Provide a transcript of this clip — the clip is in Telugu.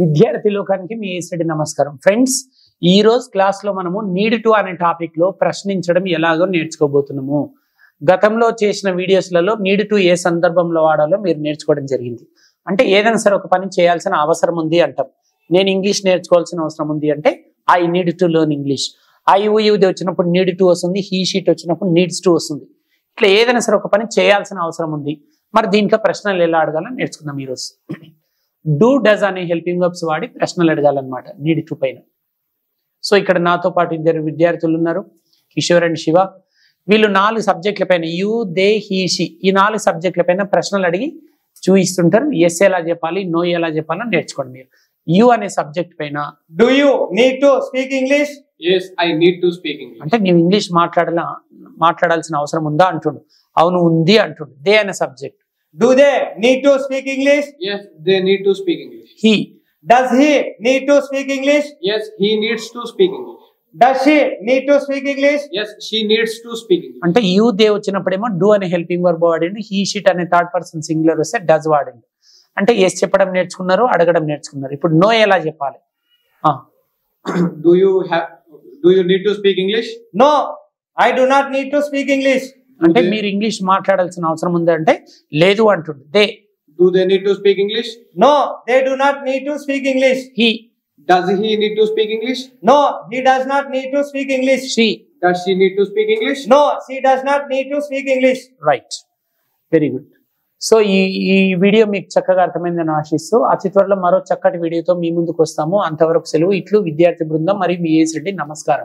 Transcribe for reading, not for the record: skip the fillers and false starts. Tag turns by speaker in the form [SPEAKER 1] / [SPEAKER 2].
[SPEAKER 1] విద్యార్థి లోకానికి మీ ఏసడి నమస్కారం ఫ్రెండ్స్. ఈ రోజు క్లాస్ లో మనము నీడ్ టు అనే టాపిక్ లో ప్రశ్నించడం ఎలాగో నేర్చుకోబోతున్నాము. గతంలో చేసిన వీడియోస్లలో నీడ్ టు ఏ సందర్భంలో వాడాలో మీరు నేర్చుకోవడం జరిగింది. అంటే ఏదైనా సరే ఒక పని చేయాల్సిన అవసరం ఉంది అంటాం. నేను ఇంగ్లీష్ నేర్చుకోవాల్సిన అవసరం ఉంది అంటే I need to learn English. ఐది వచ్చినప్పుడు నీడ్ టు వస్తుంది, హీ షీట్ వచ్చినప్పుడు నీడ్స్ టు వస్తుంది. ఇట్లా ఏదైనా సరే ఒక పని చేయాల్సిన అవసరం ఉంది. మరి దీంట్లో ప్రశ్నలు ఎలా అడగాలని నేర్చుకుందాం ఈరోజు. డూ డస్ అనే హెల్పింగ్ వర్బ్స్ వాడి ప్రశ్నలు అడగాలన్నమాట నీడ్ టు పైన. సో ఇక్కడ నాతో పాటు ఇద్దరు విద్యార్థులు ఉన్నారు, కిషోర్ అండ్ శివ. వీళ్ళు 4 సబ్జెక్టుల పైన యూ, దే, హీ, షీ ఈ 4 సబ్జెక్టుల పైన ప్రశ్నలు అడిగి చూపిస్తుంటారు. ఎస్ ఎలా చెప్పాలి, నో ఎలా చెప్పాలని నేర్చుకోండి మీరు. యూ అనే సబ్జెక్ట్ పైన
[SPEAKER 2] Do you need to speak English?
[SPEAKER 3] Yes, I need to speak English.
[SPEAKER 1] అంటే నీవు ఇంగ్లీష్ మాట్లాడాల్సిన అవసరం ఉందా అంటుండు. అవును ఉంది అంటుండు. దే అనే subject.
[SPEAKER 2] Do they need to speak English?
[SPEAKER 3] Yes, they need to speak English.
[SPEAKER 1] He.
[SPEAKER 2] Does he need to speak English?
[SPEAKER 3] Yes, he needs to speak English.
[SPEAKER 2] Does she need to speak English?
[SPEAKER 3] Yes, she needs to speak English.
[SPEAKER 1] అంటే యూ దే వచ్చినప్పుడేమో డూ అనే హెల్పింగ్ వర్బ్ వాడిండు. హీ షీట్ అనే థర్డ్ పర్సన్ సింగులర్ వస్తే డస్ వాడిండు. అంటే ఎస్ చెప్పడం నేర్చుకున్నారు, అడగడం నేర్చుకున్నారు. ఇప్పుడు నో ఎలా చెప్పాలి?
[SPEAKER 3] Do you need to speak English?
[SPEAKER 2] No, I do not need to speak English.
[SPEAKER 1] అంటే మీరు ఇంగ్లీష్ మాట్లాడాల్సిన అవసరం ఉంది అంటే లేదు అంటుండు. They.
[SPEAKER 3] Do they need to speak English?
[SPEAKER 2] No, they do not need to speak English.
[SPEAKER 1] He.
[SPEAKER 3] Does he need to speak English?
[SPEAKER 2] No, he does not need to speak English.
[SPEAKER 1] She.
[SPEAKER 3] Does she need to speak English?
[SPEAKER 2] No, she does not need to speak English.
[SPEAKER 1] Right, very good. So ఈ వీడియో మీకు చక్కగా అర్థమైందని ఆశిస్తూ అతి త్వరలో మరో చక్కటి వీడియోతో మీ ముందుకు వస్తాము. అంతవరకు సెలవు. ఇట్లు విద్యార్థి బృందం మరియు మీ ఏసీ రెడ్డి. నమస్కారం.